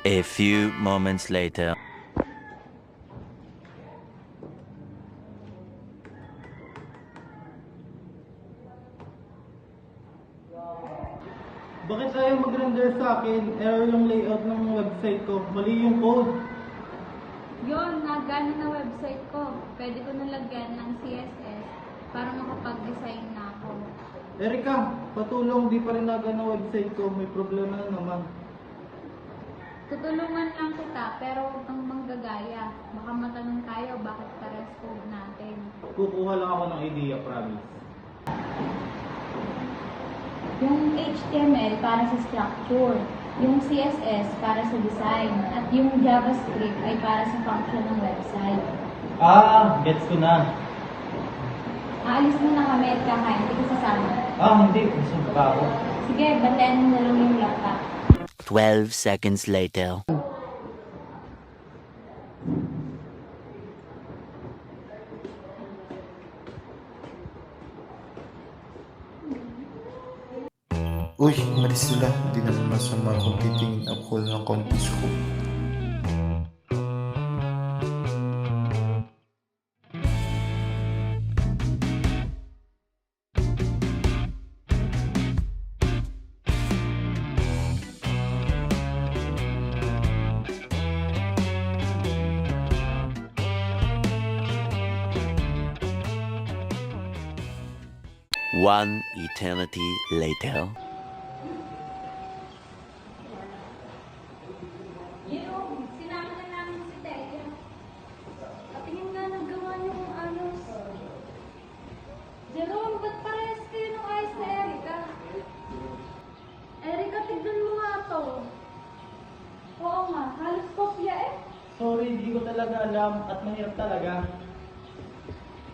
A few moments later. Bakit ayaw mag-render sa akin? Error yung layout ng website ko. Mali yung code. Yun, nagana na website ko. Pwede ko nalagyan ng CSS para makapag-design na ako. Erika, patulong, di pa rin nagana website ko. May problema na naman. Tutulungan lang kita, pero huwag kang manggagaya. Baka matanong tayo bakit pares code natin. Kukuha lang ako ng idea, promise. Yung HTML para sa structure, yung CSS para sa design, at yung JavaScript ay para sa function ng website. Gets ko na. Aalis mo na kami at kakain, hindi ka sasama. Hindi. Gusto pa ako. Sige, bantayan mo na lang yung laptop. 12 seconds later. Uy, umalis sila. Hindi naman masama kung titingin ako ng konti ko. One eternity later. Sinama na namin si Teya. Patingin nga ng gawa niyo kung ayos. Jerome, ba't parehas kayo ng ayos na Erika? Erika, tignan mo nga to. Oo nga, halos kopya eh. Sorry, hindi ko talaga alam at mahirap talaga.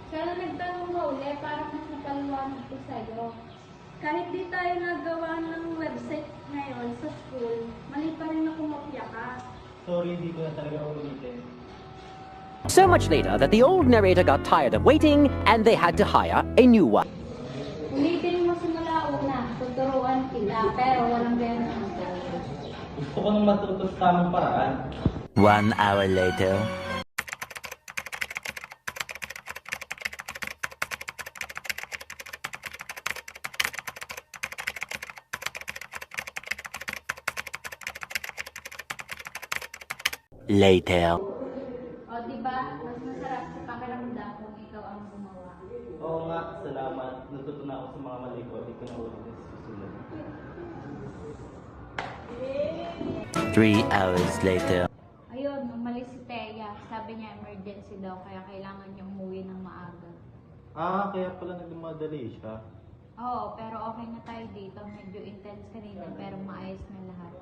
Sana nagtanong ka uli para mas napaliwanag ko sa'yo. Kahit di tayo nagawa ng website ngayon sa school, mali pa rin na kumopya ka. Sorry, hindi ko na talaga ulitin. So much later that the old narrator got tired of waiting and they had to hire a new one. Ulitin mo simula una, tuturuan kita, pero walang ganun. Gusto ko nang matuto sa tamang paraan. 1 hour later. Later. O, diba? Mas masarap sa pakiramdam kung ikaw ang gumawa. Oo nga, salamat. Natuto na ako sa mga mali ko. Hindi ko na ulitin sa susunod. 3 hours later. Ayun, umalis si Teya. Sabi niya emergency daw, kaya kailangan niya umuwi ng maaga. Kaya pala nagmamadali siya. Oo, pero okay na tayo dito. Medyo intense kanina, pero maayos na lahat.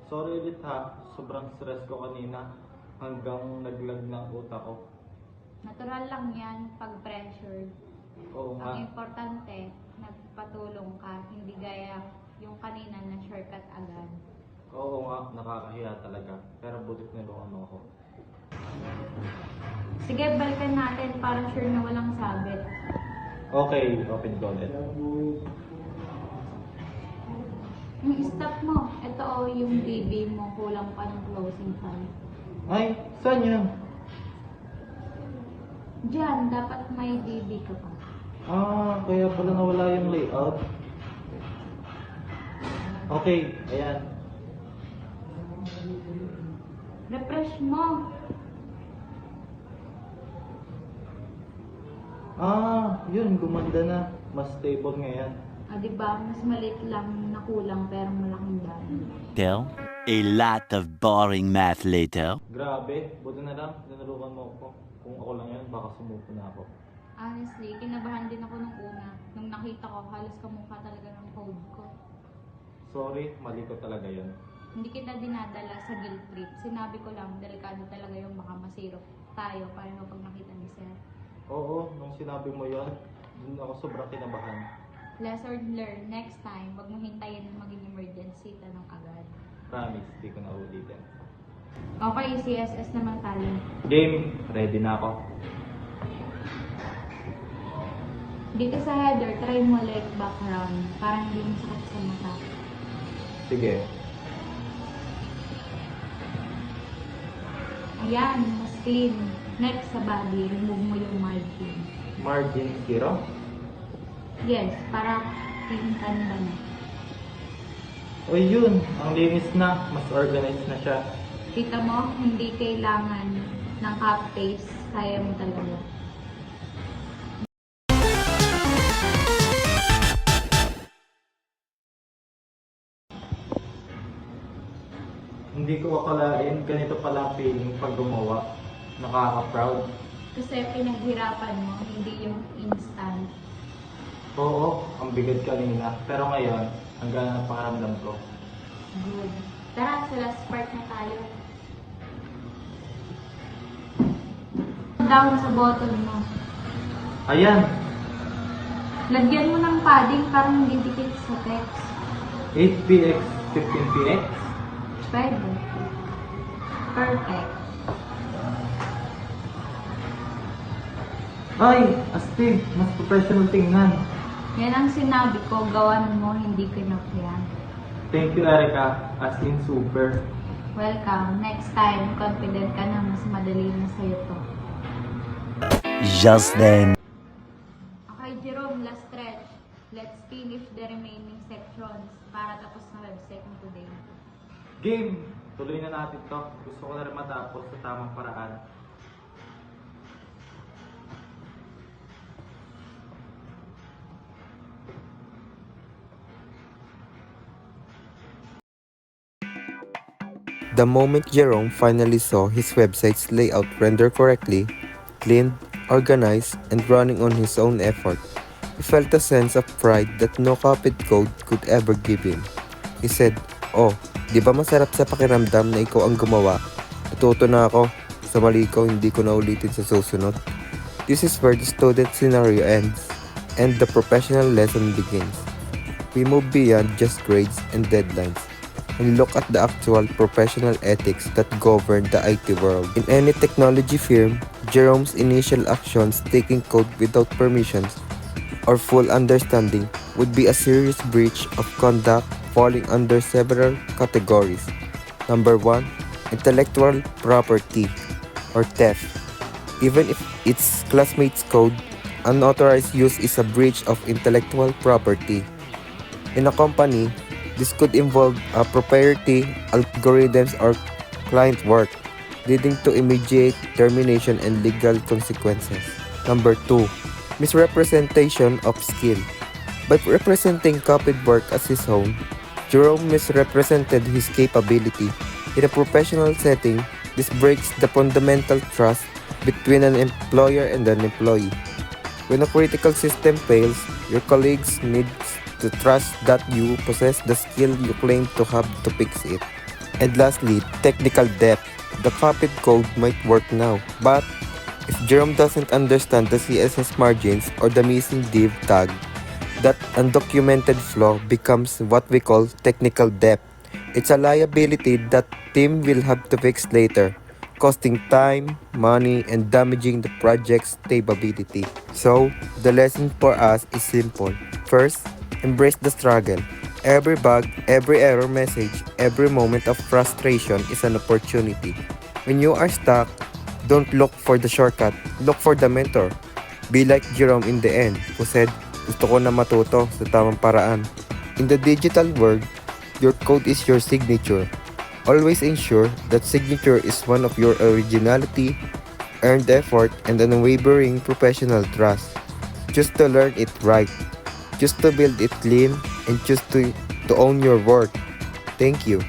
Sorry ulit ha, sobrang stress ko kanina hanggang naglag ng utak ko. Natural lang yan pag pressured. Oo nga, Ang importante, nagpatulong ka, hindi gaya yung kanina na shortcut agad. oo nga, nakakahiya talaga. Pero butit nilungan mo ako. Sige, balikan natin para sure na walang sabit. Okay, open ko ulit. Yung stop mo, ito o yung DB mo, kulang pa ng closing time. Ay, saan yun? Diyan, dapat may DB ka pa. Kaya pala nawala yung layout. Okay, ayan. Refresh mo. Yun, gumanda na. Mas stable ngayon. Diba, mas maliit lang na kulang pero malaking dami. Till a lot of boring math later. Grabe, buti na lang, tinulungan mo ako. Kung ako lang yan, baka sumuko na ako. Honestly, kinabahan din ako nung una. Nung nakita ko, halos kamukha talaga ng code ko. Sorry, mali ko talaga yun. Hindi kita dinadala sa guilt trip. Sinabi ko lang, delikado talaga yung baka masiro tayo paano pag nakita ni Sir. Oo, nung sinabi mo yun, dun ako sobrang kinabahan. Lesson learned, next time, wag mo hintayin na maging emergency, tanong agad. Promise, di ko na ulitin. Okay, CSS naman tayo. Game, ready na ako. Dito sa header, try mo like background, parang hindi mo sakit sa mata. Sige. Yan, mas clean. Next sa body, remove mo yung margin. Margin 0? Yes, para clean tanda na. O yun, ang linis na. Mas organized na siya. Kita mo, hindi kailangan ng half face. Kaya mo talaga. Hindi ko akalain ganito pala ang feeling pag gumawa. Nakaka-proud. Kasi pinaghirapan mo, hindi yung instant. Oo, ang bigat kanina. Pero ngayon, ang gana ng pakiramdam ko. Good. Tara, sa last part na tayo. Down sa bottom mo. Ayan! Lagyan mo ng padding para hindi dikit sa text. 8px, 15px. Pwede. Perfect. Ay! Astig! Mas professional tingnan. Yan ang sinabi ko, gawan mo, hindi kinopya. Thank you, Erica. As in, super. Welcome. Next time, confident ka na mas madali na sa'yo to. Just then. Okay, Jerome, last stretch. Let's finish the remaining sections para tapos na website mo today. Game! Tuloy na natin to. Gusto ko na rin matapos sa tamang paraan. The moment Jerome finally saw his website's layout render correctly, cleaned, organized, and running on his own effort, he felt a sense of pride that no copied code could ever give him. He said, "Oh, di ba masarap sa pakiramdam na ikaw ang gumawa? Natuto na ako. Sa mali ko, hindi ko na ulitin sa susunod." This is where the student scenario ends, and the professional lesson begins. We move beyond just grades and deadlines, and look at the actual professional ethics that govern the IT world. In any technology firm, Jerome's initial actions taking code without permissions or full understanding would be a serious breach of conduct falling under several categories. Number 1, intellectual property or theft. Even if it's classmates' code, unauthorized use is a breach of intellectual property. In a company, this could involve proprietary algorithms or client work, leading to immediate termination and legal consequences. Number 2, misrepresentation of skill. By representing copied work as his own, Jerome misrepresented his capability. In a professional setting, this breaks the fundamental trust between an employer and an employee. When a critical system fails, your colleagues need to trust that you possess the skill you claim to have to fix it. And lastly, technical depth. The copied code might work now, but if Jerome doesn't understand the CSS margins or the missing div tag, that undocumented flaw becomes what we call technical debt. It's a liability that team will have to fix later, costing time, money, and damaging the project's stability. So, the lesson for us is simple. First, embrace the struggle. Every bug, every error message, every moment of frustration is an opportunity. When you are stuck, don't look for the shortcut, look for the mentor. Be like Jerome in the end, who said, "Gusto ko na matuto sa tamang paraan." In the digital world, your code is your signature. Always ensure that signature is one of your originality, earned effort, and unwavering professional trust. Choose to learn it right. Choose to build it clean, and choose to own your work. Thank you.